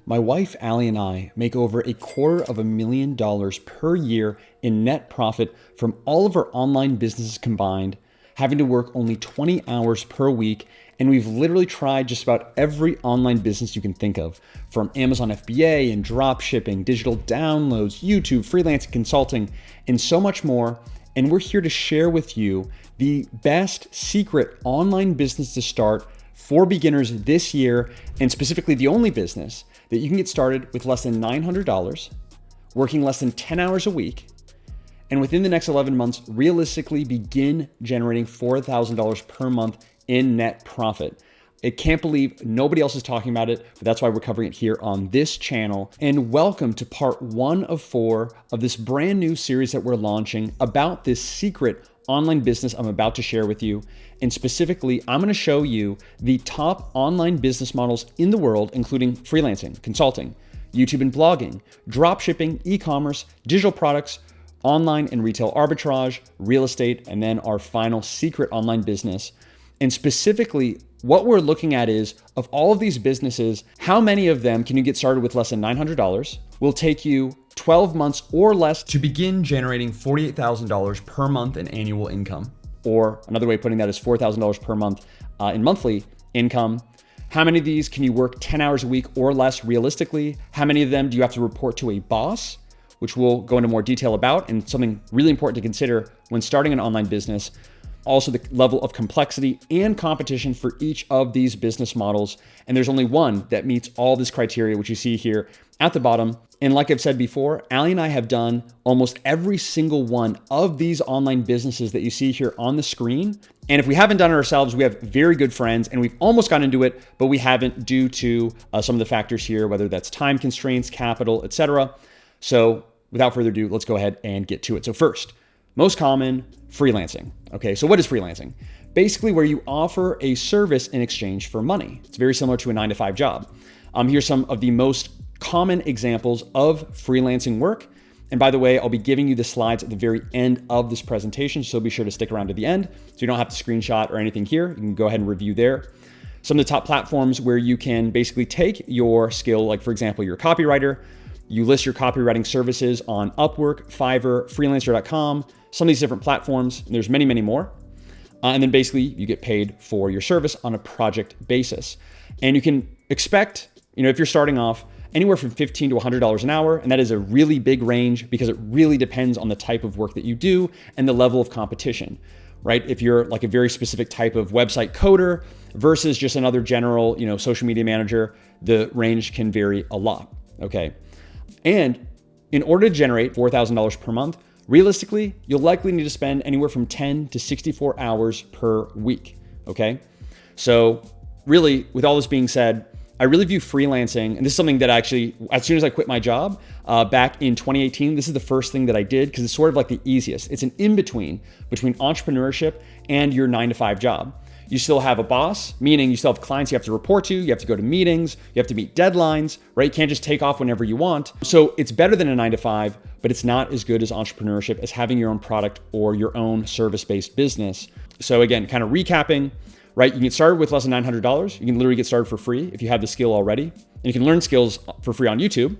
My wife, Allie, and I make over $250,000 per year in net profit from all of our online businesses combined, having to work only 20 hours per week. And we've literally tried just about every online business you can think of, from Amazon FBA and dropshipping, digital downloads, YouTube, freelancing, consulting, and so much more. And we're here to share with you the best secret online business to start for beginners this year, and specifically the only business that you can get started with less than $900, working less than 10 hours a week, and within the next 11 months, realistically begin generating $4,000 per month in net profit. I can't believe nobody else is talking about it, but that's why we're covering it here on this channel. And welcome to part 1 of 4 of this brand new series that we're launching about this secret online business I'm about to share with you. And specifically, I'm going to show you the top online business models in the world, including freelancing, consulting, YouTube and blogging, dropshipping, e-commerce, digital products, online and retail arbitrage, real estate, and then our final secret online business. And specifically, what we're looking at is, of all of these businesses, how many of them can you get started with less than $900? Will take you 12 months or less to begin generating $48,000 per month in annual income. Or another way of putting that is $4,000 per month in monthly income. How many of these can you work 10 hours a week or less realistically? How many of them do you have to report to a boss, which we'll go into more detail about, and something really important to consider when starting an online business. Also, the level of complexity and competition for each of these business models. And there's only one that meets all this criteria, which you see here at the bottom. And like I've said before, Allie and I have done almost every single one of these online businesses that you see here on the screen. And if we haven't done it ourselves, we have very good friends and we've almost gotten into it, but we haven't due to some of the factors here, whether that's time constraints, capital, etc. So without further ado, let's go ahead and get to it. So first, most common, freelancing. Okay, so what is freelancing? Basically where you offer a service in exchange for money. It's very similar to a 9-to-5 job. Here's some of the most common examples of freelancing work. And by the way, I'll be giving you the slides at the very end of this presentation, so be sure to stick around to the end so you don't have to screenshot or anything here. You can go ahead and review there. Some of the top platforms where you can basically take your skill, like for example, you're a copywriter, you list your copywriting services on Upwork, Fiverr, freelancer.com, some of these different platforms, and there's many, many more. And then basically you get paid for your service on a project basis. And you can expect, if you're starting off, anywhere from $15 to $100 an hour. And that is a really big range because it really depends on the type of work that you do and the level of competition, right? If you're like a very specific type of website coder versus just another general, social media manager, the range can vary a lot, okay? And in order to generate $4,000 per month, realistically, you'll likely need to spend anywhere from 10 to 64 hours per week, okay? So really, with all this being said, I really view freelancing, and this is something that actually, as soon as I quit my job back in 2018, this is the first thing that I did because it's sort of like the easiest. It's an in-between between entrepreneurship and your 9-to-5 job. You still have a boss, meaning you still have clients you have to report to, you have to go to meetings, you have to meet deadlines, right? You can't just take off whenever you want. So it's better than a 9-to-5, but it's not as good as entrepreneurship as having your own product or your own service-based business. So again, kind of recapping, right? You can get started with less than $900. You can literally get started for free if you have the skill already. And you can learn skills for free on YouTube,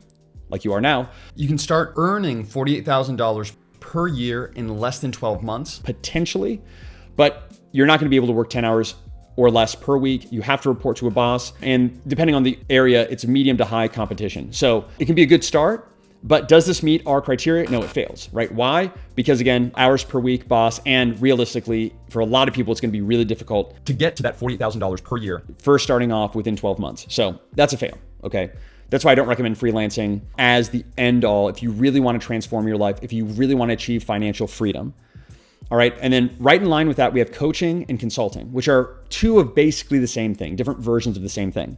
like you are now. You can start earning $48,000 per year in less than 12 months, potentially, but you're not going to be able to work 10 hours or less per week. You have to report to a boss. And depending on the area, it's medium to high competition. So it can be a good start, but does this meet our criteria? No, it fails, right? Why? Because again, hours per week, boss, and realistically, for a lot of people, it's going to be really difficult to get to that $48,000 per year, first starting off within 12 months. So that's a fail, okay? That's why I don't recommend freelancing as the end all if you really want to transform your life, if you really want to achieve financial freedom. All right, and then right in line with that, we have coaching and consulting, which are two of basically the same thing, different versions of the same thing.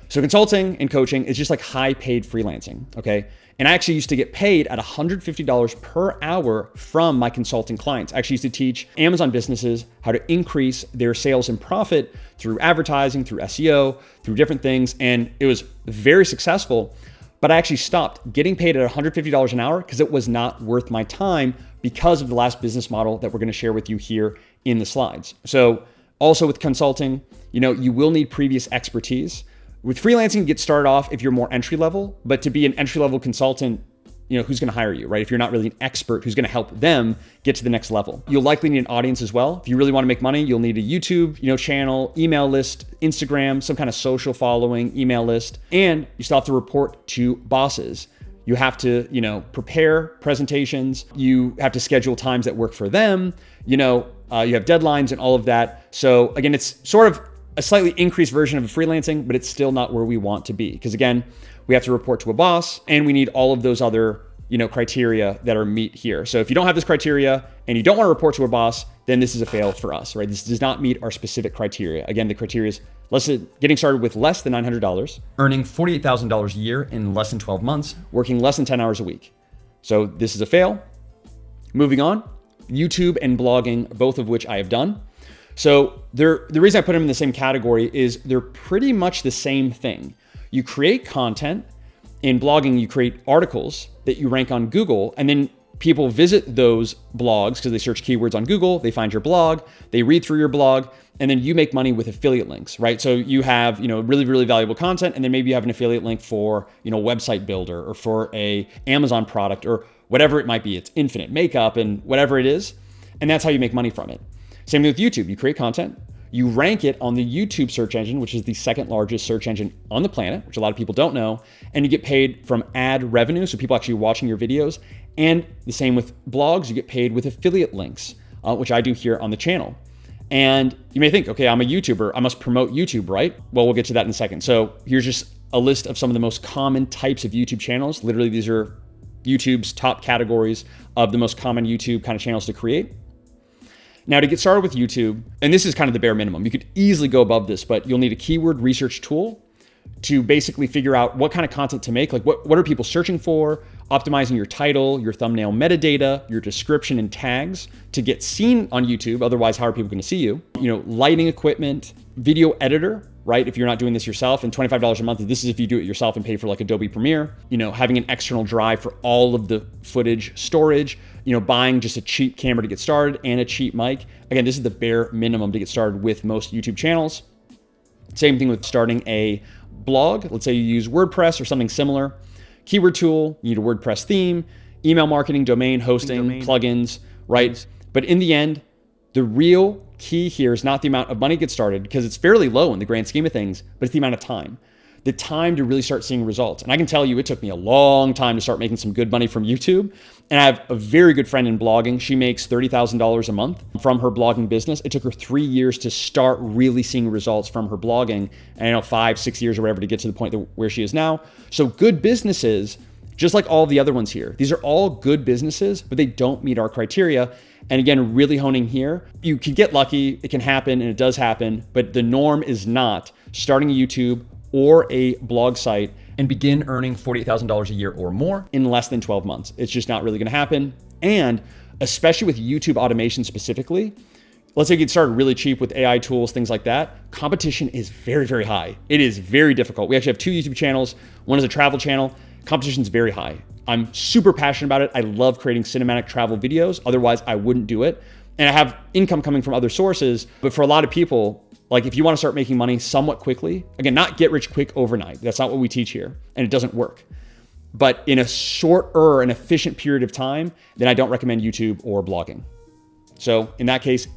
So consulting and coaching is just like high paid freelancing, okay? And I actually used to get paid at $150 per hour from my consulting clients. I actually used to teach Amazon businesses how to increase their sales and profit through advertising, through SEO, through different things. And it was very successful, but I actually stopped getting paid at $150 an hour because it was not worth my time because of the last business model that we're going to share with you here in the slides. So also with consulting, you will need previous expertise. With freelancing, get started off if you're more entry level, but to be an entry level consultant, who's going to hire you, right? If you're not really an expert, who's going to help them get to the next level? You'll likely need an audience as well. If you really want to make money, you'll need a YouTube, channel, email list, Instagram, some kind of social following, email list, and you still have to report to bosses. You have to, prepare presentations. You have to schedule times that work for them. You have deadlines and all of that. So again, it's sort of a slightly increased version of freelancing, but it's still not where we want to be. Because again, we have to report to a boss and we need all of those other, criteria that are meet here. So if you don't have this criteria and you don't want to report to a boss, then this is a fail for us, right? This does not meet our specific criteria. Again, the criteria is getting started with less than $900, earning $48,000 a year in less than 12 months, working less than 10 hours a week. So this is a fail. Moving on, YouTube and blogging, both of which I have done. So the reason I put them in the same category is they're pretty much the same thing. You create content. In blogging, you create articles that you rank on Google, and then people visit those blogs because they search keywords on Google, they find your blog, they read through your blog, and then you make money with affiliate links, right? So you have, really, really valuable content, and then maybe you have an affiliate link for, website builder or for a Amazon product or whatever it might be. It's infinite makeup and whatever it is. And that's how you make money from it. Same thing with YouTube. You create content, you rank it on the YouTube search engine, which is the second largest search engine on the planet, which a lot of people don't know, and you get paid from ad revenue, so people actually watching your videos. And the same with blogs, you get paid with affiliate links, which I do here on the channel. And you may think, okay, I'm a YouTuber, I must promote YouTube, right? Well, we'll get to that in a second. So here's just a list of some of the most common types of YouTube channels. Literally, these are YouTube's top categories of the most common YouTube kind of channels to create. Now, to get started with YouTube, and this is kind of the bare minimum, you could easily go above this, but you'll need a keyword research tool to basically figure out what kind of content to make, like what are people searching for, optimizing your title, your thumbnail metadata, your description and tags to get seen on YouTube. Otherwise, how are people going to see you? Lighting equipment, video editor, right? If you're not doing this yourself, and $25 a month, this is if you do it yourself and pay for like Adobe Premiere, having an external drive for all of the footage storage, buying just a cheap camera to get started and a cheap mic. Again, this is the bare minimum to get started with most YouTube channels. Same thing with starting a blog. Let's say you use WordPress or something similar. Keyword tool, you need a WordPress theme, email marketing, domain hosting, plugins, right? But in the end, the real key here is not the amount of money to get started, because it's fairly low in the grand scheme of things, but it's the amount of time. The time to really start seeing results. And I can tell you, it took me a long time to start making some good money from YouTube. And I have a very good friend in blogging. She makes $30,000 a month from her blogging business. It took her 3 years to start really seeing results from her blogging. And 5, 6 years or whatever to get to the point where she is now. So good businesses, just like all the other ones here, these are all good businesses, but they don't meet our criteria. And again, really honing here, you can get lucky, it can happen, and it does happen, but the norm is not starting a YouTube or a blog site and begin earning $48,000 a year or more in less than 12 months. It's just not really going to happen. And especially with YouTube automation specifically, let's say you get started really cheap with AI tools, things like that, competition is very, very high. It is very difficult. We actually have 2 YouTube channels. One is a travel channel. Competition is very high. I'm super passionate about it. I love creating cinematic travel videos. Otherwise, I wouldn't do it. And I have income coming from other sources. But for a lot of people, like if you want to start making money somewhat quickly, again, not get rich quick overnight. That's not what we teach here. And it doesn't work. But in a shorter and efficient period of time, then I don't recommend YouTube or blogging. So in that case,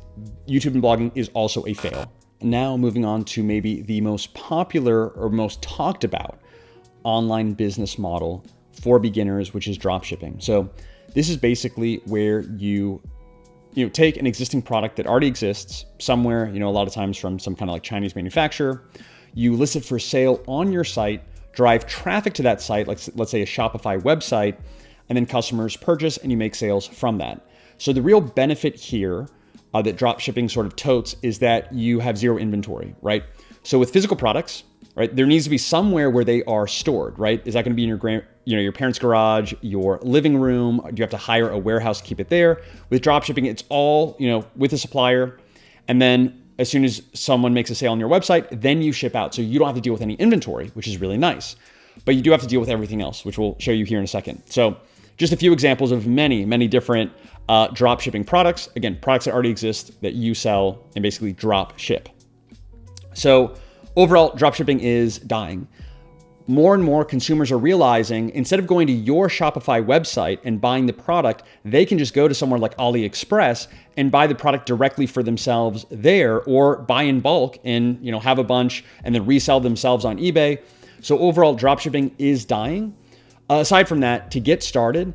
YouTube and blogging is also a fail. Now moving on to maybe the most popular or most talked about online business model for beginners, which is dropshipping. So this is basically where you take an existing product that already exists somewhere, a lot of times from some kind of like Chinese manufacturer, you list it for sale on your site, drive traffic to that site, like let's say a Shopify website, and then customers purchase and you make sales from that. So the real benefit here that dropshipping sort of totes is that you have zero inventory, right? So with physical products, right, there needs to be somewhere where they are stored, right? Is that going to be in your parents' garage, your living room? Do you have to hire a warehouse to keep it there? With dropshipping, it's all, with a supplier. And then as soon as someone makes a sale on your website, then you ship out. So you don't have to deal with any inventory, which is really nice. But you do have to deal with everything else, which we'll show you here in a second. So just a few examples of many, many different dropshipping products. Again, products that already exist that you sell and basically drop ship. So Overall, dropshipping is dying. More and more consumers are realizing instead of going to your Shopify website and buying the product, they can just go to somewhere like AliExpress and buy the product directly for themselves there, or buy in bulk and have a bunch and then resell themselves on eBay. So overall, dropshipping is dying. Aside from that, to get started,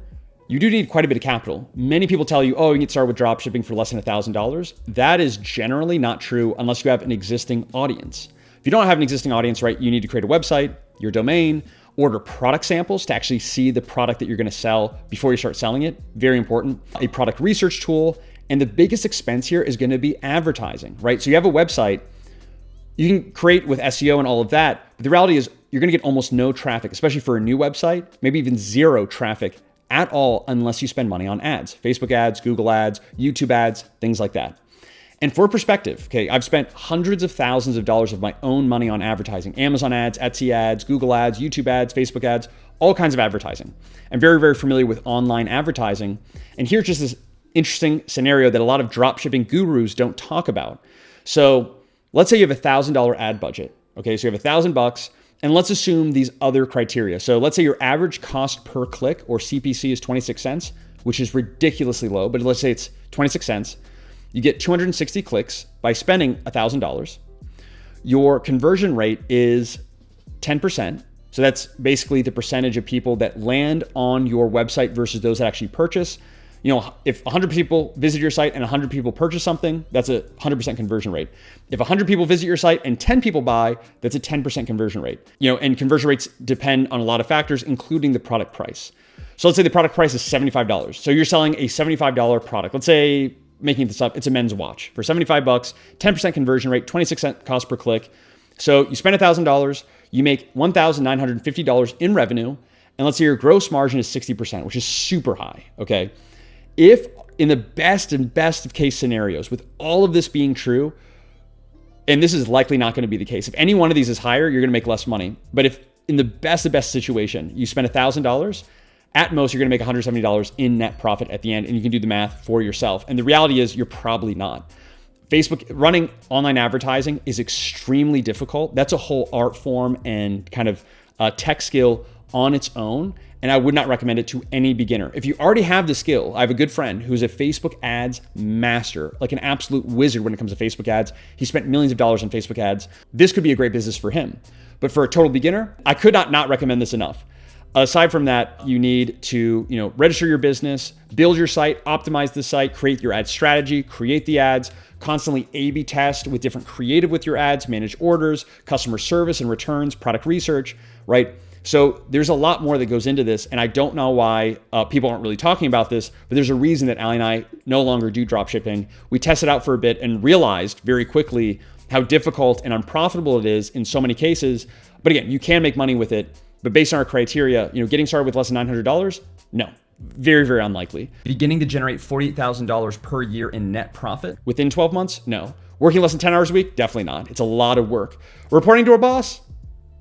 you do need quite a bit of capital. Many people tell you, oh, you can get started with dropshipping for less than $1,000. That is generally not true unless you have an existing audience. If you don't have an existing audience, right, you need to create a website, your domain, order product samples to actually see the product that you're going to sell before you start selling it. Very important. A product research tool. And the biggest expense here is going to be advertising, right? So you have a website, you can create with SEO and all of that. But the reality is you're going to get almost no traffic, especially for a new website, maybe even zero traffic at all unless you spend money on ads, Facebook ads, Google ads, YouTube ads, things like that. And for perspective, okay, I've spent hundreds of thousands of dollars of my own money on advertising, Amazon ads, Etsy ads, Google ads, YouTube ads, Facebook ads, all kinds of advertising. I'm very, very familiar with online advertising. And here's just this interesting scenario that a lot of dropshipping gurus don't talk about. So let's say you have a $1,000 ad budget. Okay, so you have $1,000 and let's assume these other criteria. So let's say your average cost per click or CPC is 26 cents, which is ridiculously low, but let's say it's 26 cents. You get 260 clicks by spending $1,000. Your conversion rate is 10%. So that's basically the percentage of people that land on your website versus those that actually purchase. If 100 people visit your site and 100 people purchase something, that's a 100% conversion rate. If 100 people visit your site and 10 people buy, that's a 10% conversion rate. And conversion rates depend on a lot of factors, including the product price. So let's say the product price is $75. So you're selling a $75 product. Let's say, making this up, it's a men's watch for $75, 10% conversion rate, 26 cent cost per click. So you spend $1,000, you make $1,950 in revenue, and let's say your gross margin is 60%, which is super high, okay? If in the best of case scenarios, with all of this being true, and this is likely not going to be the case, if any one of these is higher, you're going to make less money. But if in the best situation, you spend $1,000, at most, you're going to make $170 in net profit at the end, and you can do the math for yourself. And the reality is you're probably not. Facebook, running online advertising is extremely difficult. That's a whole art form and kind of tech skill on its own. And I would not recommend it to any beginner. If you already have the skill, I have a good friend who's a Facebook ads master, like an absolute wizard when it comes to Facebook ads. He spent millions of dollars on Facebook ads. This could be a great business for him. But for a total beginner, I could not recommend this enough. Aside from that, you need to, register your business, build your site, optimize the site, create your ad strategy, create the ads, constantly A/B test with different creative with your ads, manage orders, customer service and returns, product research, right? So there's a lot more that goes into this, and I don't know why people aren't really talking about this, but there's a reason that Ali and I no longer do dropshipping. We tested out for a bit and realized very quickly how difficult and unprofitable it is in so many cases. But again, you can make money with it. But based on our criteria, getting started with less than $900, no, very, very unlikely. Beginning to generate $48,000 per year in net profit within 12 months? No. Working less than 10 hours a week? Definitely not. It's a lot of work. Reporting to a boss?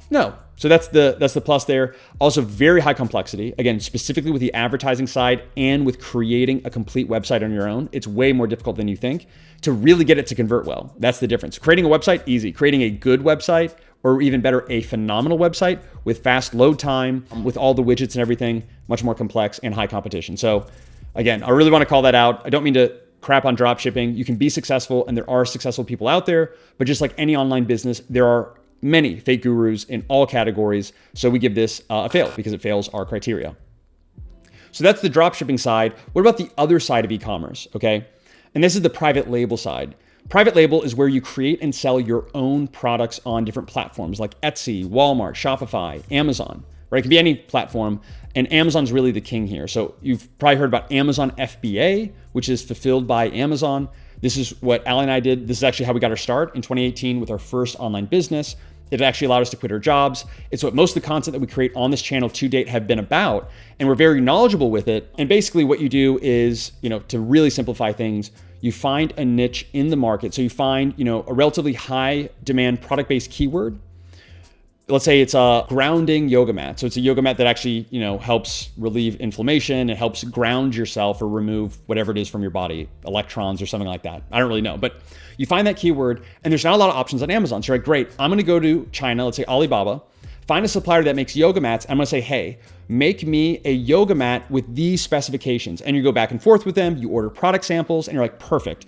No. So that's the plus there. Also very high complexity. Again, specifically with the advertising side and with creating a complete website on your own. It's way more difficult than you think to really get it to convert well. That's the difference. Creating a website, easy. Creating a good website, or even better, a phenomenal website with fast load time, with all the widgets and everything, much more complex and high competition. So again, I really want to call that out. I don't mean to crap on dropshipping. You can be successful, and there are successful people out there, but just like any online business, there are many fake gurus in all categories. So we give this a fail because it fails our criteria. So that's the dropshipping side. What about the other side of e-commerce? Okay. And this is the private label side. Private label is where you create and sell your own products on different platforms like Etsy, Walmart, Shopify, Amazon, right? It can be any platform, and Amazon's really the king here. So you've probably heard about Amazon FBA, which is fulfilled by Amazon. This is what Ali and I did. This is actually how we got our start in 2018 with our first online business. It actually allowed us to quit our jobs. It's what most of the content that we create on this channel to date have been about, and we're very knowledgeable with it. And basically what you do is, to really simplify things, you find a niche in the market. So you find, a relatively high demand product-based keyword. let's say it's a grounding yoga mat. So it's a yoga mat that actually, helps relieve inflammation. It helps ground yourself or remove whatever it is from your body, electrons or something like that. I don't really know, but you find that keyword and there's not a lot of options on Amazon. So you're like, great, I'm going to go to China, let's say Alibaba, find a supplier that makes yoga mats. I'm going to say, hey, make me a yoga mat with these specifications. And you go back and forth with them. You order product samples and you're like, perfect.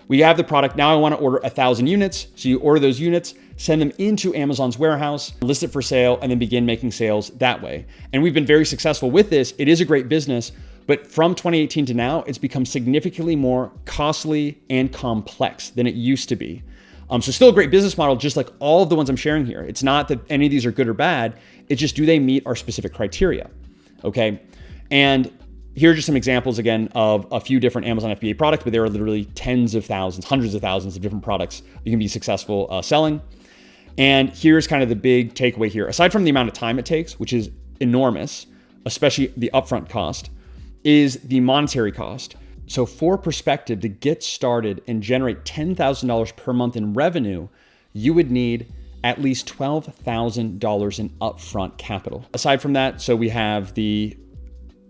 We have the product. Now I want to order 1,000 units. So you order those units, send them into Amazon's warehouse, list it for sale, and then begin making sales that way. And we've been very successful with this. It is a great business, but from 2018 to now, it's become significantly more costly and complex than it used to be. So still a great business model, just like all of the ones I'm sharing here. It's not that any of these are good or bad. It's just, do they meet our specific criteria? Okay. And here are just some examples again of a few different Amazon FBA products, but there are literally tens of thousands, hundreds of thousands of different products you can be successful selling. And here's kind of the big takeaway here. Aside from the amount of time it takes, which is enormous, especially the upfront cost, is the monetary cost. So for perspective, to get started and generate $10,000 per month in revenue, you would need at least $12,000 in upfront capital. Aside from that, so we have the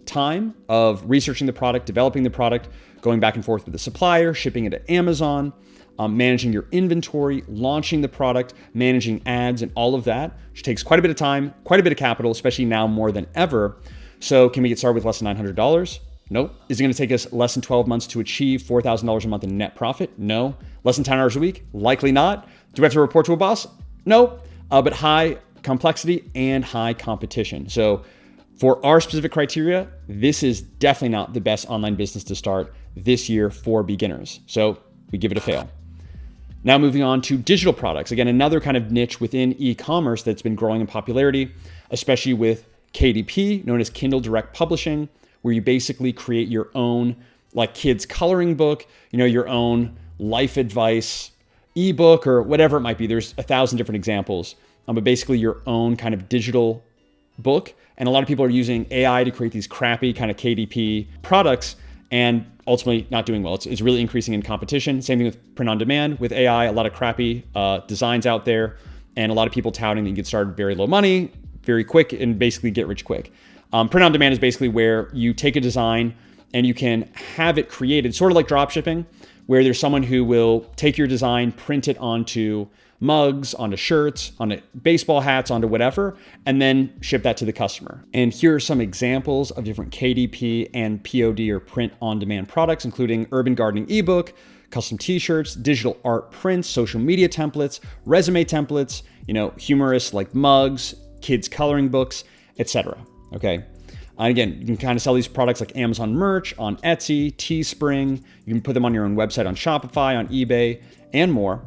time of researching the product, developing the product, going back and forth with the supplier, shipping it to Amazon, managing your inventory, launching the product, managing ads and all of that, which takes quite a bit of time, quite a bit of capital, especially now more than ever. So can we get started with less than $900? Nope. Is it going to take us less than 12 months to achieve $4,000 a month in net profit? No. Less than 10 hours a week? Likely not. Do we have to report to a boss? No. But high complexity and high competition. So for our specific criteria, this is definitely not the best online business to start this year for beginners. So we give it a fail. Now moving on to digital products. Again, another kind of niche within e-commerce that's been growing in popularity, especially with KDP, known as Kindle Direct Publishing, where you basically create your own like kids coloring book, your own life advice ebook or whatever it might be. There's 1,000 different examples, but basically your own kind of digital book. And a lot of people are using AI to create these crappy kind of KDP products and ultimately not doing well. It's really increasing in competition. Same thing with print on demand with AI, a lot of crappy designs out there and a lot of people touting that you get started very low money, very quick, and basically get rich quick. Print on demand is basically where you take a design and you can have it created, sort of like dropshipping, where there's someone who will take your design, print it onto mugs, onto shirts, onto baseball hats, onto whatever, and then ship that to the customer. And here are some examples of different KDP and POD or print on demand products, including urban gardening ebook, custom t-shirts, digital art prints, social media templates, resume templates, humorous like mugs, kids coloring books, etc. Okay. And again, you can kind of sell these products like Amazon merch, on Etsy, Teespring. You can put them on your own website on Shopify, on eBay, and more.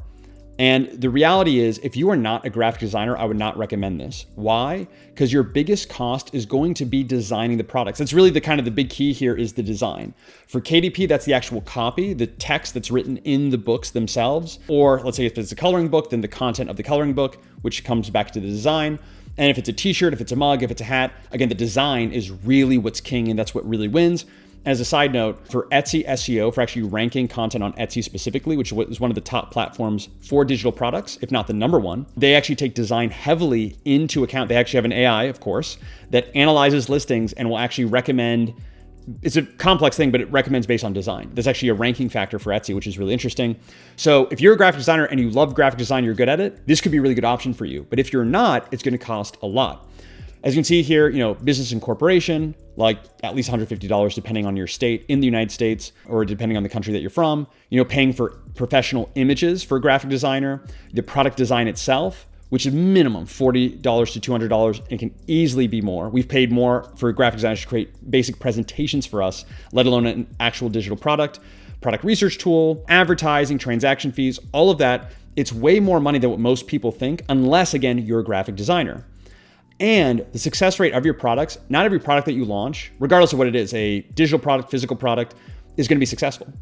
And the reality is, if you are not a graphic designer, I would not recommend this. Why? Because your biggest cost is going to be designing the products. That's really the big key here is the design. For KDP, that's the actual copy, the text that's written in the books themselves. Or let's say if it's a coloring book, then the content of the coloring book, which comes back to the design. And if it's a t-shirt, if it's a mug, if it's a hat, again, the design is really what's king and that's what really wins. As a side note, for Etsy SEO, for actually ranking content on Etsy specifically, which is one of the top platforms for digital products, if not the number one, they actually take design heavily into account. They actually have an AI, of course, that analyzes listings and will actually recommend. It's a complex thing, but it recommends based on design. There's actually a ranking factor for Etsy, which is really interesting. So if you're a graphic designer and you love graphic design, you're good at it, this could be a really good option for you. But if you're not, it's going to cost a lot. As you can see here, business and corporation, like at least $150 depending on your state in the United States or depending on the country that you're from, paying for professional images for a graphic designer, the product design itself, which is minimum $40 to $200 and can easily be more. We've paid more for graphic designers to create basic presentations for us, let alone an actual digital product research tool, advertising, transaction fees, all of that. It's way more money than what most people think, unless, again, you're a graphic designer. And the success rate of your products, not every product that you launch, regardless of what it is, a digital product, physical product, is going to be successful.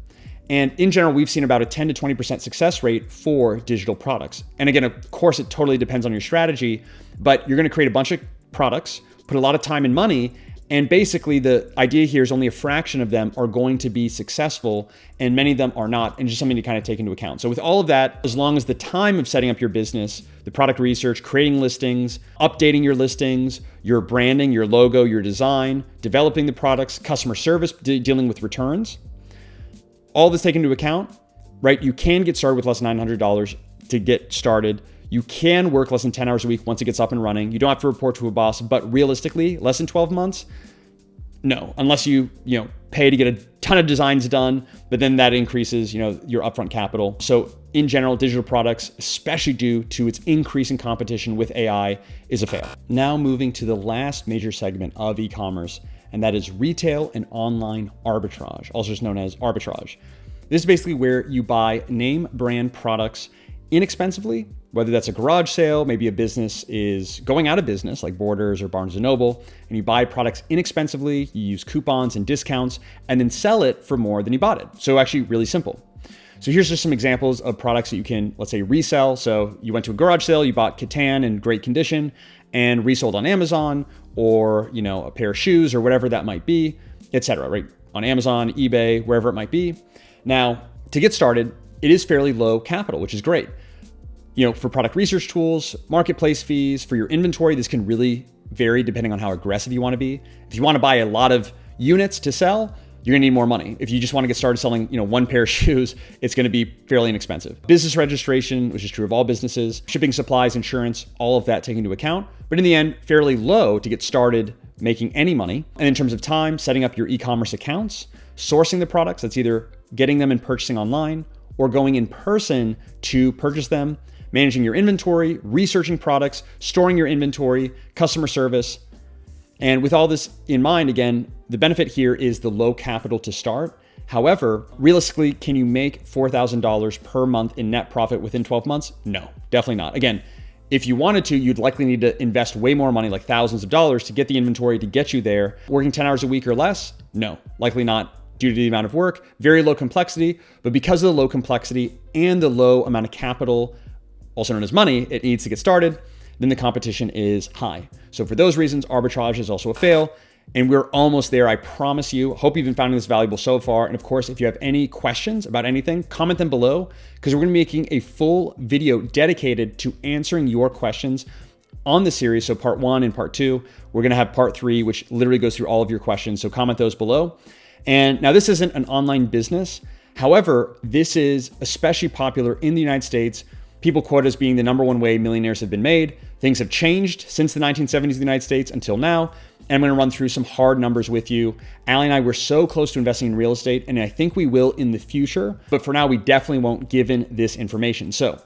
And in general, we've seen about a 10 to 20% success rate for digital products. And again, of course, it totally depends on your strategy, but you're going to create a bunch of products, put a lot of time and money, And basically the idea here is only a fraction of them are going to be successful and many of them are not, and just something to kind of take into account. So with all of that, as long as the time of setting up your business, the product research, creating listings, updating your listings, your branding, your logo, your design, developing the products, customer service, dealing with returns, all this taken into account, right? You can get started with less than $900 to get started. You can work less than 10 hours a week once it gets up and running. You don't have to report to a boss, but realistically, less than 12 months, no, unless you pay to get a ton of designs done, but then that increases, your upfront capital. So in general, digital products, especially due to its increasing competition with AI, is a fail. Now moving to the last major segment of e-commerce, and that is retail and online arbitrage, also known as arbitrage. This is basically where you buy name brand products inexpensively, whether that's a garage sale, maybe a business is going out of business like Borders or Barnes & Noble, and you buy products inexpensively, you use coupons and discounts, and then sell it for more than you bought it. So actually really simple. So here's just some examples of products that you can, let's say, resell. So you went to a garage sale, you bought Catan in great condition and resold on Amazon, or a pair of shoes or whatever that might be, etc., right? On Amazon, eBay, wherever it might be. Now, to get started, it is fairly low capital, which is great. For product research tools, marketplace fees, for your inventory, this can really vary depending on how aggressive you want to be. If you want to buy a lot of units to sell, you're gonna need more money. If you just want to get started selling, one pair of shoes, it's gonna be fairly inexpensive. Business registration, which is true of all businesses, shipping supplies, insurance, all of that taken into account. But in the end, fairly low to get started making any money. And in terms of time, setting up your e-commerce accounts, sourcing the products, that's either getting them and purchasing online or going in person to purchase them, managing your inventory, researching products, storing your inventory, customer service. And with all this in mind, again, the benefit here is the low capital to start. However, realistically, can you make $4,000 per month in net profit within 12 months? No, definitely not. Again, if you wanted to, you'd likely need to invest way more money, like thousands of dollars, to get the inventory to get you there. Working 10 hours a week or less? No, likely not, due to the amount of work. Very low complexity, but because of the low complexity and the low amount of capital, also known as money, it needs to get started, then the competition is high. So for those reasons, arbitrage is also a fail. And we're almost there, I promise you. Hope you've been finding this valuable so far. And of course, if you have any questions about anything, comment them below, because we're gonna be making a full video dedicated to answering your questions on the series. So part 1 and part 2, we're gonna have part 3, which literally goes through all of your questions. So comment those below. And now this isn't an online business. However, this is especially popular in the United States. People quote as being the #1 way millionaires have been made. Things have changed since the 1970s in the United States until now. And I'm gonna run through some hard numbers with you. Allie and I were so close to investing in real estate, and I think we will in the future. But for now, we definitely won't given this information. So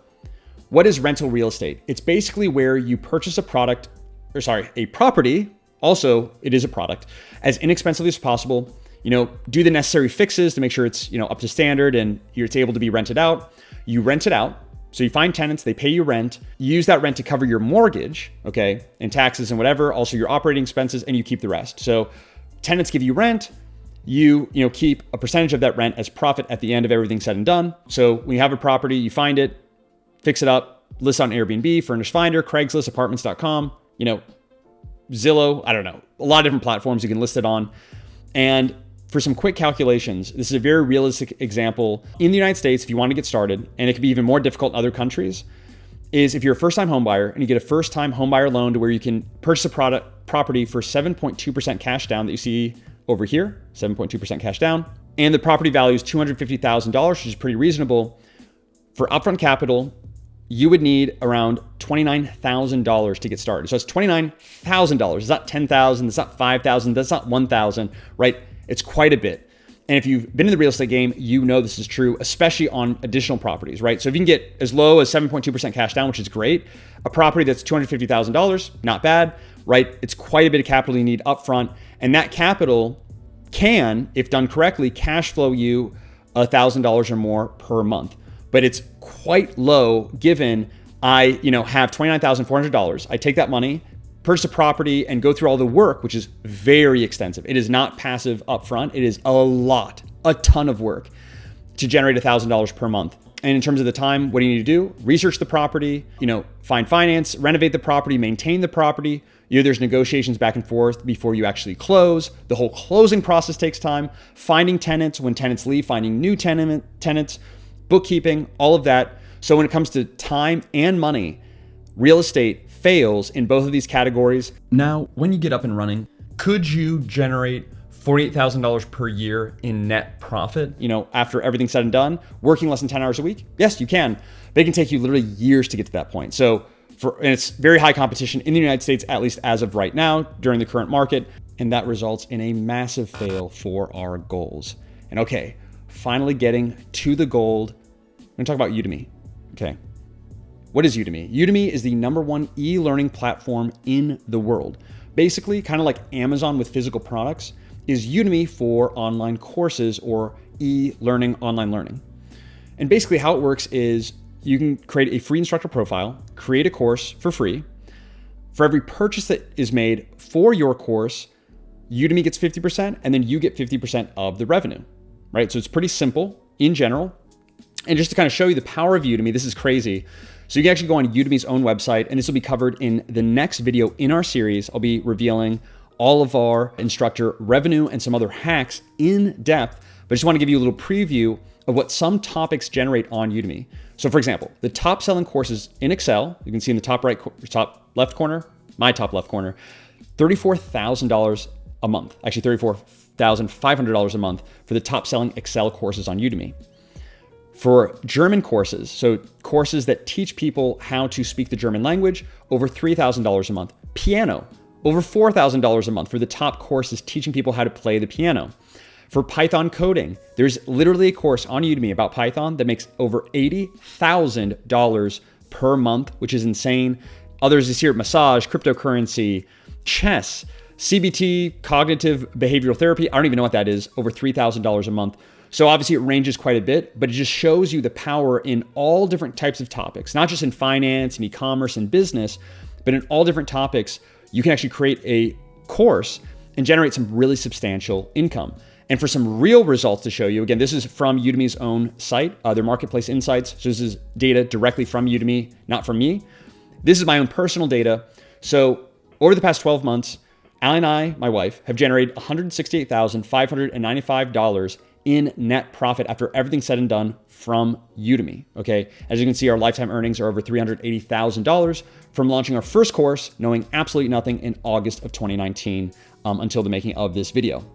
what is rental real estate? It's basically where you purchase a property, also it is a product, as inexpensively as possible. Do the necessary fixes to make sure it's up to standard and it's able to be rented out. You rent it out. So you find tenants, they pay you rent, you use that rent to cover your mortgage, okay, and taxes and whatever, also your operating expenses, and you keep the rest. So tenants give you rent, you keep a percentage of that rent as profit at the end of everything said and done. So when you have a property, you find it, fix it up, list on Airbnb, Furnish Finder, Craigslist, apartments.com, Zillow, I don't know, a lot of different platforms you can list it on. And for some quick calculations, this is a very realistic example. In the United States, if you want to get started, and it can be even more difficult in other countries, is if you're a first-time home buyer and you get a first-time home buyer loan to where you can purchase a property for 7.2% cash down that you see over here, 7.2% cash down, and the property value is $250,000, which is pretty reasonable. For upfront capital, you would need around $29,000 to get started. So it's $29,000. It's not $10,000, it's not $5,000, that's not $1,000, right? It's quite a bit. And if you've been in the real estate game, you know this is true, especially on additional properties, right? So if you can get as low as 7.2% cash down, which is great, a property that's $250,000, not bad, right? It's quite a bit of capital you need upfront. And that capital can, if done correctly, cash flow you $1,000 or more per month. But it's quite low given I have $29,400. I take that money, purchase a property, and go through all the work, which is very extensive. It is not passive upfront. It is a ton of work to generate $1,000 per month. And in terms of the time, what do you need to do? Research the property, find finance, renovate the property, maintain the property. There's negotiations back and forth before you actually close. The whole closing process takes time. Finding tenants when tenants leave, finding new tenants, bookkeeping, all of that. So when it comes to time and money, real estate fails in both of these categories. Now, when you get up and running, could you generate $48,000 per year in net profit, after everything's said and done, working less than 10 hours a week? Yes, you can. But it can take you literally years to get to that point. And it's very high competition in the United States, at least as of right now, during the current market. And that results in a massive fail for our goals. And okay, finally getting to the gold. I'm gonna talk about Udemy. Okay. What is Udemy? Udemy is the #1 e-learning platform in the world. Basically, kind of like Amazon with physical products, is Udemy for online courses or e-learning, online learning. And basically how it works is you can create a free instructor profile, create a course for free. For every purchase that is made for your course, Udemy gets 50% and then you get 50% of the revenue, right? So it's pretty simple in general. And just to kind of show you the power of Udemy, this is crazy. So you can actually go on Udemy's own website, and this will be covered in the next video in our series. I'll be revealing all of our instructor revenue and some other hacks in depth, but I just want to give you a little preview of what some topics generate on Udemy. So for example, the top selling courses in Excel, you can see in the top left corner, my top left corner, $34,000 a month, actually $34,500 a month for the top selling Excel courses on Udemy. For German courses, so courses that teach people how to speak the German language, over $3,000 a month. Piano, over $4,000 a month for the top courses teaching people how to play the piano. For Python coding, there's literally a course on Udemy about Python that makes over $80,000 per month, which is insane. Others is here, massage, cryptocurrency, chess, CBT, cognitive behavioral therapy. I don't even know what that is, over $3,000 a month. So obviously it ranges quite a bit, but it just shows you the power in all different types of topics, not just in finance and e-commerce and business, but in all different topics. You can actually create a course and generate some really substantial income. And for some real results to show you, again, this is from Udemy's own site, their marketplace insights. So this is data directly from Udemy, not from me. This is my own personal data. So over the past 12 months, Allie and I, my wife, have generated $168,595 in net profit after everything's said and done from Udemy, okay? As you can see, our lifetime earnings are over $380,000 from launching our first course, knowing absolutely nothing in August of 2019 until the making of this video.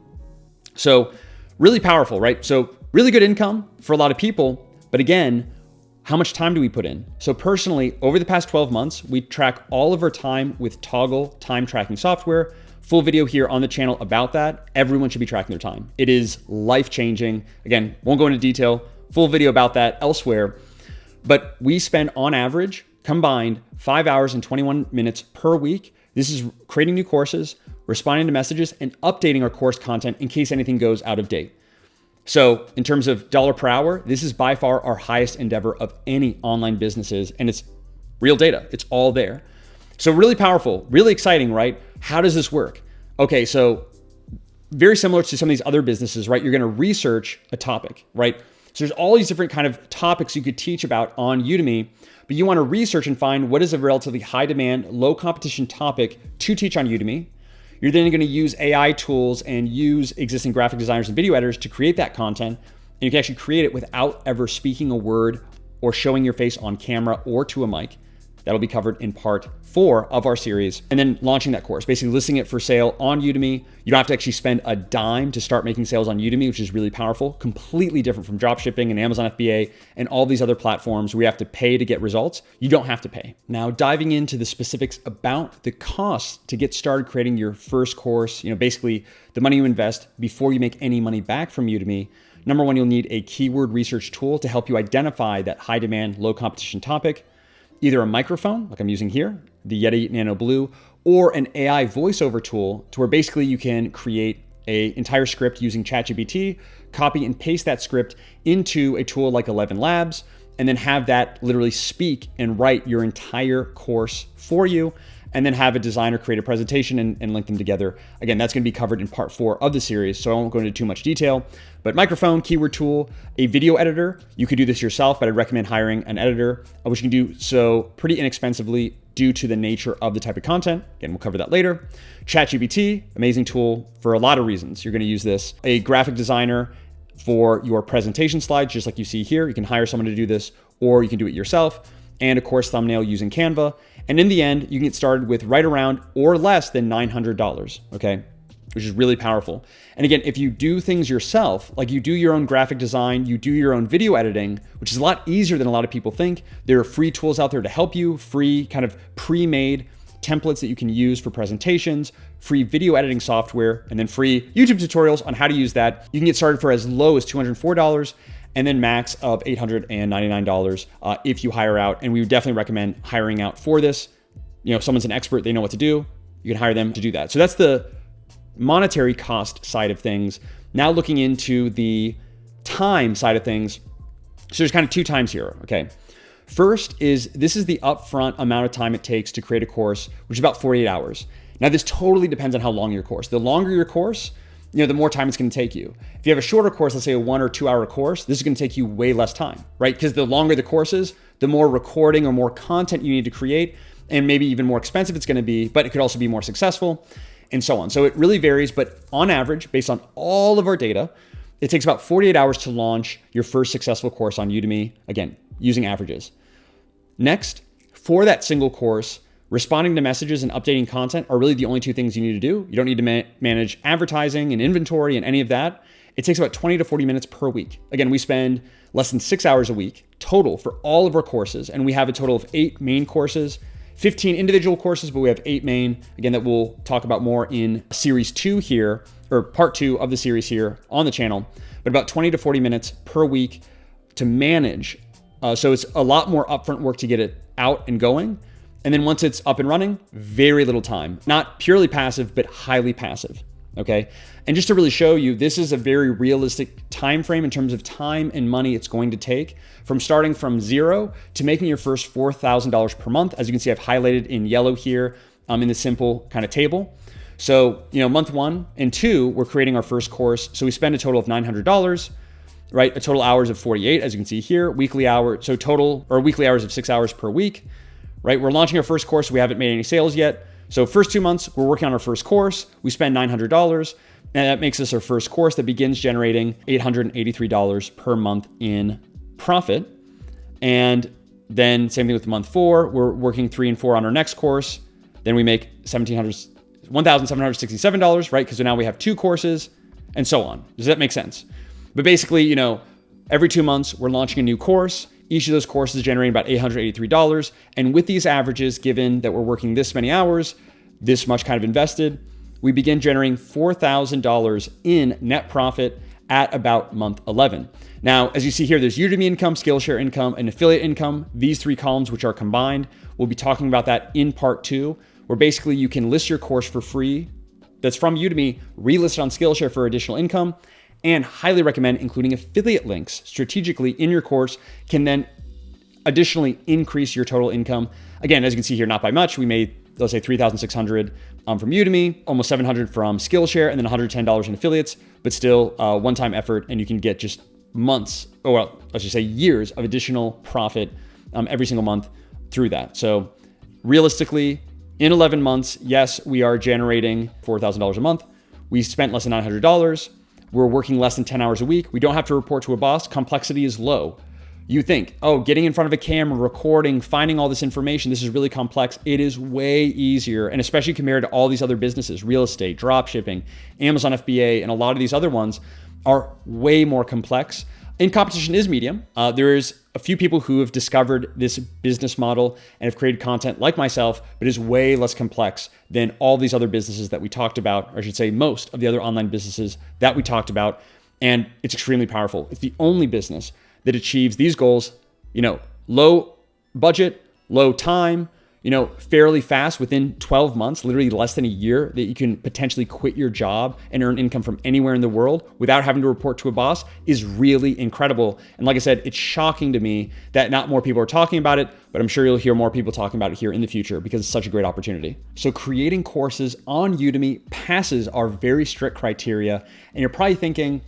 So really powerful, right? So really good income for a lot of people, but again, how much time do we put in? So personally, over the past 12 months, we track all of our time with Toggle time tracking software. Full video here on the channel about that. Everyone should be tracking their time. It is life-changing. Again, won't go into detail. Full video about that elsewhere. But we spend on average, combined, 5 hours and 21 minutes per week. This is creating new courses, responding to messages, and updating our course content in case anything goes out of date. So in terms of dollar per hour, this is by far our highest endeavor of any online businesses, and it's real data. It's all there. So really powerful, really exciting, right? How does this work? Okay, so very similar to some of these other businesses, right? You're gonna research a topic, right? So there's all these different kind of topics you could teach about on Udemy, but you wanna research and find what is a relatively high demand, low competition topic to teach on Udemy. You're then gonna use AI tools and use existing graphic designers and video editors to create that content. And you can actually create it without ever speaking a word or showing your face on camera or to a mic. That'll be covered in part 4 of our series. And then launching that course, basically listing it for sale on Udemy. You don't have to actually spend a dime to start making sales on Udemy, which is really powerful. Completely different from Dropshipping and Amazon FBA and all these other platforms where you have to pay to get results. You don't have to pay. Now, diving into the specifics about the costs to get started creating your first course, basically the money you invest before you make any money back from Udemy. Number one, you'll need a keyword research tool to help you identify that high demand, low competition topic. Either a microphone, like I'm using here, the Yeti Nano Blue, or an AI voiceover tool to where basically you can create an entire script using ChatGPT, copy and paste that script into a tool like 11 Labs, and then have that literally speak and write your entire course for you. and then have a designer create a presentation and link them together. Again, that's going to be covered in part 4 of the series, so I won't go into too much detail. But microphone, keyword tool, a video editor. You could do this yourself, but I'd recommend hiring an editor, which you can do so pretty inexpensively due to the nature of the type of content. Again, we'll cover that later. ChatGPT, amazing tool for a lot of reasons. You're going to use this. A graphic designer for your presentation slides, just like you see here. You can hire someone to do this, or you can do it yourself. And of course, thumbnail using Canva. And in the end, you can get started with right around or less than $900, okay? Which is really powerful. And again, if you do things yourself, like you do your own graphic design, you do your own video editing, which is a lot easier than a lot of people think. There are free tools out there to help you, free kind of pre-made templates that you can use for presentations, free video editing software, and then free YouTube tutorials on how to use that. You can get started for as low as $204 and then max of $899 if you hire out. And we would definitely recommend hiring out for this. You know, if someone's an expert, they know what to do. You can hire them to do that. So that's the monetary cost side of things. Now looking into the time side of things. So there's kind of 2 times here, okay? First is this is the upfront amount of time it takes to create a course, which is about 48 hours. Now this totally depends on how long your course. The longer your course, you know, the more time it's going to take you. If you have a shorter course, let's say a 1 or 2 hour course, this is going to take you way less time, right? Because the longer the course is, the more recording or more content you need to create, and maybe even more expensive it's going to be, but it could also be more successful, and so on. So it really varies, but on average, based on all of our data, it takes about 48 hours to launch your first successful course on Udemy, again, using averages. Next, for that single course, responding to messages and updating content are really the only 2 things you need to do. You don't need to manage advertising and inventory and any of that. It takes about 20 to 40 minutes per week. Again, we spend less than 6 hours a week total for all of our courses, and we have a total of 8 main courses, 15 individual courses, but we have 8 main, again, that we'll talk about more in series 2 here, or part 2 of the series here on the channel, but about 20 to 40 minutes per week to manage. So it's a lot more upfront work to get it out and going. And then once it's up and running, very little time. Not purely passive, but highly passive, okay? And just to really show you, this is a very realistic time frame in terms of time and money it's going to take from starting from 0 to making your first $4,000 per month. As you can see, I've highlighted in yellow here in the simple kind of table. So, you know, month 1 and 2, we're creating our first course. So we spend a total of $900, right? A total hours of 48, as you can see here, weekly hour. So total, or weekly hours of 6 hours per week, right? We're launching our first course. We haven't made any sales yet. So first 2 months, we're working on our first course. We spend $900, and that makes us our first course that begins generating $883 per month in profit. And then same thing with month 4, we're working 3 and 4 on our next course. Then we make $1,767, right? Because now we have 2 courses and so on. Does that make sense? But basically, you know, every 2 months, we're launching a new course. Each of those courses is generating about $883. And with these averages, given that we're working this many hours, this much kind of invested, we begin generating $4,000 in net profit at about month 11. Now, as you see here, there's Udemy income, Skillshare income, and affiliate income. These 3 columns, which are combined, we'll be talking about that in part 2, where basically you can list your course for free that's from Udemy, relist it on Skillshare for additional income, and highly recommend including affiliate links strategically in your course can then additionally increase your total income. Again, as you can see here, not by much. We made, let's say, $3,600 from Udemy, almost $700 from Skillshare, and then $110 in affiliates, but still one-time effort, and you can get just months, or well, let's just say years of additional profit every single month through that. So realistically, in 11 months, yes, we are generating $4,000 a month. We spent less than $900. We're working less than 10 hours a week. We don't have to report to a boss. Complexity is low. You think, oh, getting in front of a camera, recording, finding all this information, this is really complex. It is way easier. And especially compared to all these other businesses, real estate, dropshipping, Amazon FBA, and a lot of these other ones are way more complex. And competition is medium. There is a few people who have discovered this business model and have created content like myself, but is way less complex than all these other businesses that we talked about, or I should say most of the other online businesses that we talked about. And it's extremely powerful. It's the only business that achieves these goals, you know, low budget, low time, fairly fast, within 12 months, literally less than a year, that you can potentially quit your job and earn income from anywhere in the world without having to report to a boss is really incredible. And like I said, it's shocking to me that not more people are talking about it, but I'm sure you'll hear more people talking about it here in the future because it's such a great opportunity. So creating courses on Udemy passes our very strict criteria. And you're probably thinking,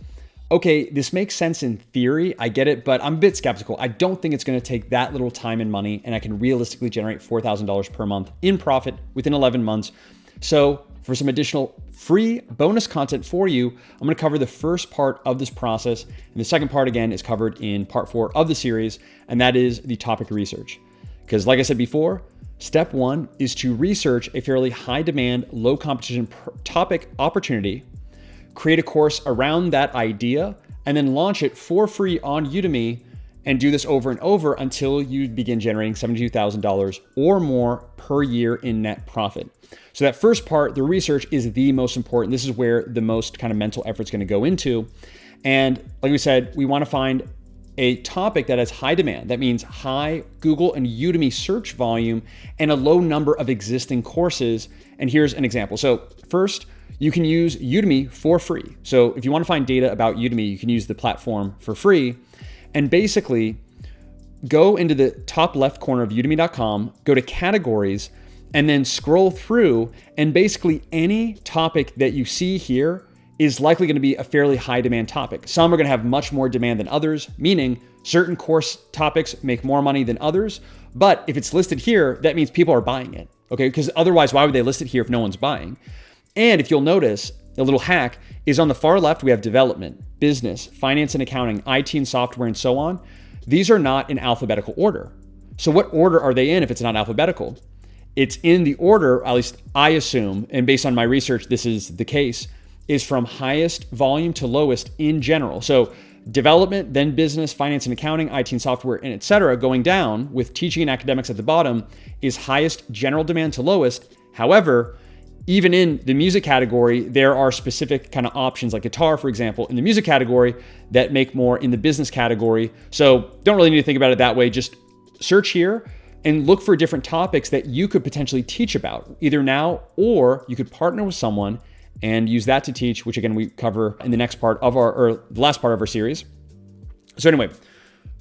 okay, this makes sense in theory, I get it, but I'm a bit skeptical. I don't think it's gonna take that little time and money, and I can realistically generate $4,000 per month in profit within 11 months. So for some additional free bonus content for you, I'm gonna cover the first part of this process, and the second part, again, is covered in part 4 of the series, and that is the topic research. Because like I said before, step 1 is to research a fairly high demand, low competition topic opportunity, create a course around that idea, and then launch it for free on Udemy, and do this over and over until you begin generating $72,000 or more per year in net profit. So that first part, the research, is the most important. This is where the most kind of mental effort is going to go into. And like we said, we want to find a topic that has high demand. That means high Google and Udemy search volume and a low number of existing courses. And here's an example. So first, you can use Udemy for free. So if you want to find data about Udemy, you can use the platform for free. And basically, go into the top left corner of udemy.com, go to categories, and then scroll through. And basically, any topic that you see here is likely going to be a fairly high demand topic. Some are going to have much more demand than others, meaning certain course topics make more money than others. But if it's listed here, that means people are buying it. Okay, because otherwise, why would they list it here if no one's buying? And if you'll notice, a little hack is on the far left, we have development, business, finance and accounting, IT and software, and so on. These are not in alphabetical order. So what order are they in if it's not alphabetical? It's in the order, at least I assume, and based on my research, this is the case, is from highest volume to lowest in general. So development, then business, finance and accounting, IT and software, and et cetera, going down with teaching and academics at the bottom is highest general demand to lowest. However, even in the music category, there are specific kind of options like guitar, for example, in the music category that make more in the business category. So don't really need to think about it that way. Just search here and look for different topics that you could potentially teach about either now, or you could partner with someone and use that to teach, which again, we cover in the next part of or the last part of our series. So anyway,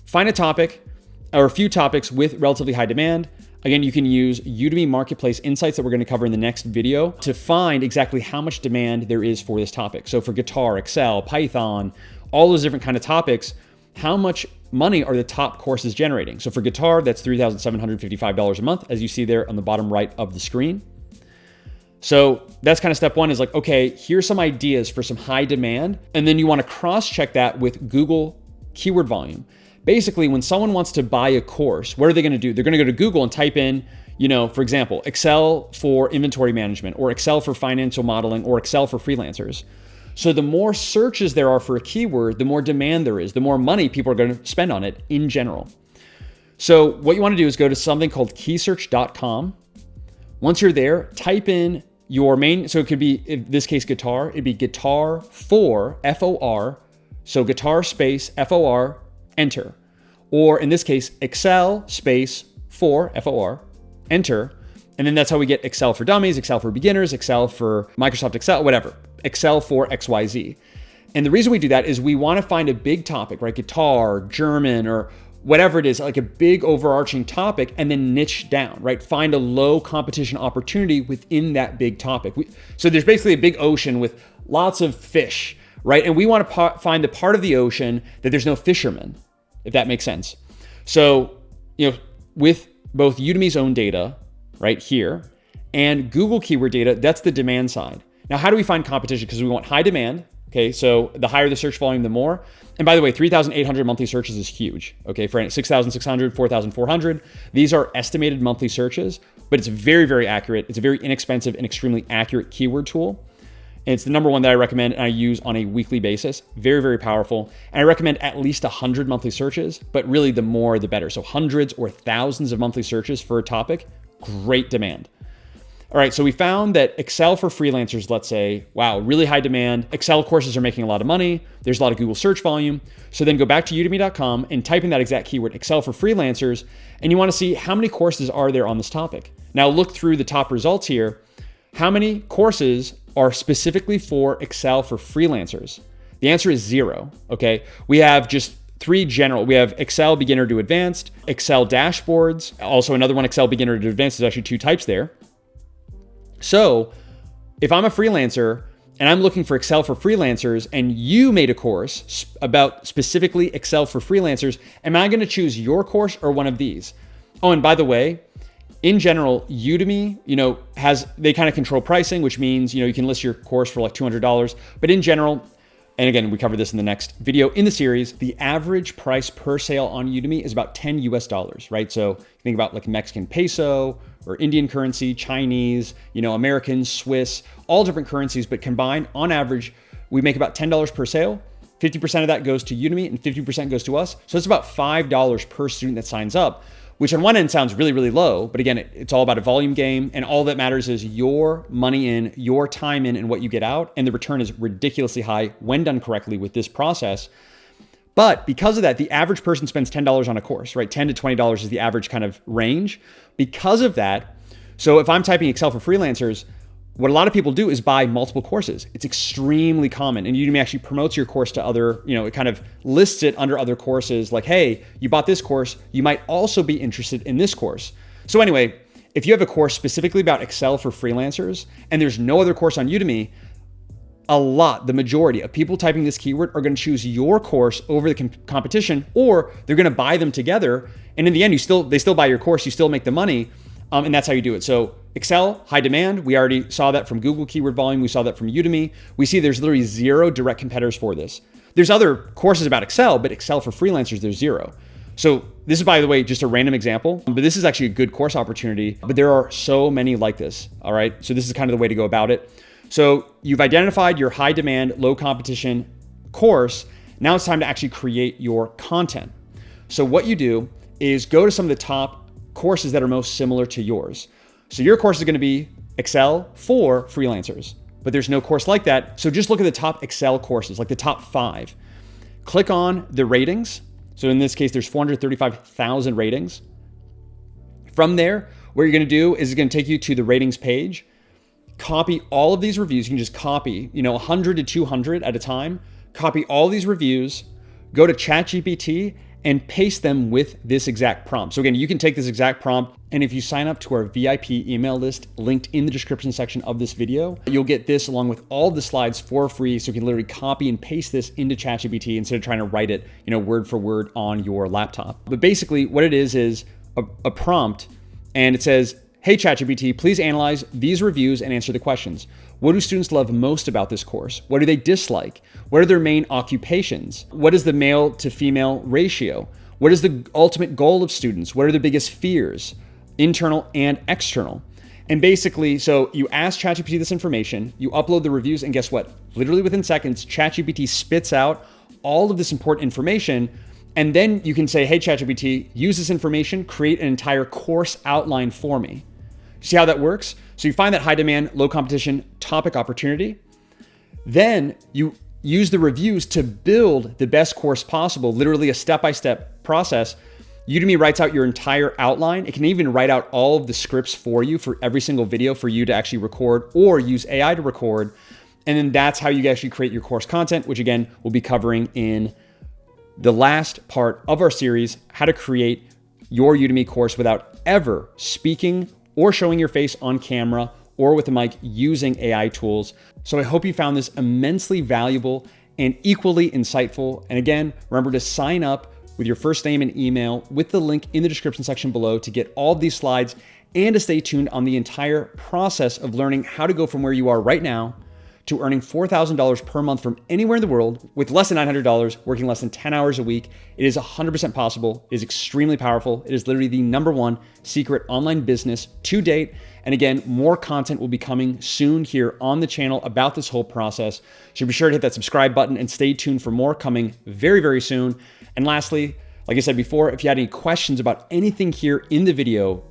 find a topic or a few topics with relatively high demand. Again, you can use Udemy Marketplace Insights that we're going to cover in the next video to find exactly how much demand there is for this topic. So for guitar, Excel, Python, all those different kind of topics, how much money are the top courses generating? So for guitar, that's $3,755 a month, as you see there on the bottom right of the screen. So that's kind of step 1 is like, okay, here's some ideas for some high demand. And then you want to cross-check that with Google keyword volume. Basically, when someone wants to buy a course, what are they going to do? They're going to go to Google and type in, for example, Excel for inventory management, or Excel for financial modeling, or Excel for freelancers. So the more searches there are for a keyword, the more demand there is, the more money people are going to spend on it in general. So what you want to do is go to something called keysearch.com. Once you're there, type in your main, so it could be, in this case, guitar. It'd be guitar for, F-O-R, so guitar space, F-O-R, enter. Or in this case, Excel space for, F-O-R, enter. And then that's how we get Excel for dummies, Excel for beginners, Excel for Microsoft Excel, whatever. Excel for XYZ. And the reason we do that is we want to find a big topic, right? Guitar, German, or whatever it is, like a big overarching topic, and then niche down, right? Find a low competition opportunity within that big topic. So there's basically a big ocean with lots of fish, right? And we want to find the part of the ocean that there's no fishermen, if that makes sense. So, with both Udemy's own data right here and Google keyword data, that's the demand side. Now, how do we find competition? Because we want high demand. Okay, so the higher the search volume, the more. And by the way, 3,800 monthly searches is huge. Okay, for 6,600, 4,400. These are estimated monthly searches, but it's very, very accurate. It's a very inexpensive and extremely accurate keyword tool. And it's the number one that I recommend and I use on a weekly basis. Very, very powerful. And I recommend at least 100 monthly searches, but really the more, the better. So hundreds or thousands of monthly searches for a topic, great demand. All right, so we found that Excel for freelancers, let's say, wow, really high demand. Excel courses are making a lot of money. There's a lot of Google search volume. So then go back to udemy.com and type in that exact keyword, Excel for freelancers, and you want to see how many courses are there on this topic. Now look through the top results here. How many courses are specifically for Excel for freelancers? The answer is 0, okay? We have just 3 general. We have Excel beginner to advanced, Excel dashboards, also another one, Excel beginner to advanced. There's actually 2 types there. So if I'm a freelancer and I'm looking for Excel for freelancers and you made a course about specifically Excel for freelancers, am I going to choose your course or one of these? Oh, and by the way, in general, Udemy, they kind of control pricing, which means, you can list your course for like $200. But in general, and again, we cover this in the next video in the series, the average price per sale on Udemy is about $10 US, right? So think about like Mexican peso or Indian currency, Chinese, American, Swiss, all different currencies, but combined on average, we make about $10 per sale. 50% of that goes to Udemy and 50% goes to us. So it's about $5 per student that signs up, which on one end sounds really, really low, but again, it's all about a volume game, and all that matters is your money in, your time in, and what you get out, and the return is ridiculously high when done correctly with this process. But because of that, the average person spends $10 on a course, right? $10 to $20 is the average kind of range. Because of that, so if I'm typing Excel for freelancers, what a lot of people do is buy multiple courses. It's extremely common. And Udemy actually promotes your course to other, it kind of lists it under other courses like, hey, you bought this course, you might also be interested in this course. So anyway, if you have a course specifically about Excel for freelancers and there's no other course on Udemy, the majority of people typing this keyword are going to choose your course over the competition, or they're going to buy them together. And in the end, they still buy your course, you still make the money. And that's how you do it. So Excel, high demand. We already saw that from Google keyword volume. We saw that from Udemy. We see there's literally 0 direct competitors for this. There's other courses about Excel, but Excel for freelancers, there's 0. So this is, by the way, just a random example, but this is actually a good course opportunity, but there are so many like this, all right? So this is kind of the way to go about it. So you've identified your high demand, low competition course. Now it's time to actually create your content. So what you do is go to some of the top courses that are most similar to yours. So your course is going to be Excel for freelancers, but there's no course like that. So just look at the top Excel courses, like the top 5. Click on the ratings. So in this case, there's 435,000 ratings. From there, what you're going to do is it's going to take you to the ratings page. Copy all of these reviews. You can just copy, 100 to 200 at a time. Copy all these reviews, go to ChatGPT and paste them with this exact prompt. So again, you can take this exact prompt, and if you sign up to our VIP email list linked in the description section of this video, you'll get this along with all the slides for free. So you can literally copy and paste this into ChatGPT instead of trying to write it, word for word on your laptop. But basically what it is a prompt, and it says, hey ChatGPT, please analyze these reviews and answer the questions. What do students love most about this course? What do they dislike? What are their main occupations? What is the male to female ratio? What is the ultimate goal of students? What are their biggest fears, internal and external? And basically, so you ask ChatGPT this information, you upload the reviews, and guess what? Literally within seconds, ChatGPT spits out all of this important information. And then you can say, hey ChatGPT, use this information, create an entire course outline for me. See how that works? So you find that high demand, low competition topic opportunity. Then you use the reviews to build the best course possible, literally a step-by-step process. Udemy writes out your entire outline. It can even write out all of the scripts for you for every single video for you to actually record or use AI to record. And then that's how you actually create your course content, which again, we'll be covering in the last part of our series, how to create your Udemy course without ever speaking or showing your face on camera or with a mic using AI tools. So I hope you found this immensely valuable and equally insightful. And again, remember to sign up with your first name and email with the link in the description section below to get all of these slides and to stay tuned on the entire process of learning how to go from where you are right now to earning $4,000 per month from anywhere in the world with less than $900, working less than 10 hours a week. It is 100% possible. It is extremely powerful. It is literally the #1 secret online business to date. And again, more content will be coming soon here on the channel about this whole process. So be sure to hit that subscribe button and stay tuned for more coming very, very soon. And lastly, like I said before, if you had any questions about anything here in the video,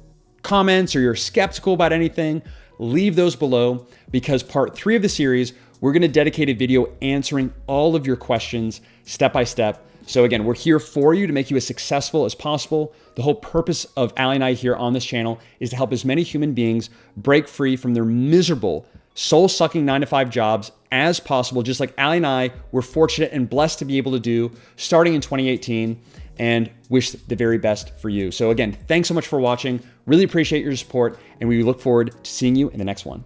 comments, or you're skeptical about anything, leave those below, because part 3 of the series, we're going to dedicate a video answering all of your questions step by step. So again, we're here for you to make you as successful as possible. The whole purpose of Ali and I here on this channel is to help as many human beings break free from their miserable, soul-sucking 9-to-5 jobs as possible, just like Ali and I were fortunate and blessed to be able to do starting in 2018, and wish the very best for you. So again, thanks so much for watching. Really appreciate your support, and we look forward to seeing you in the next one.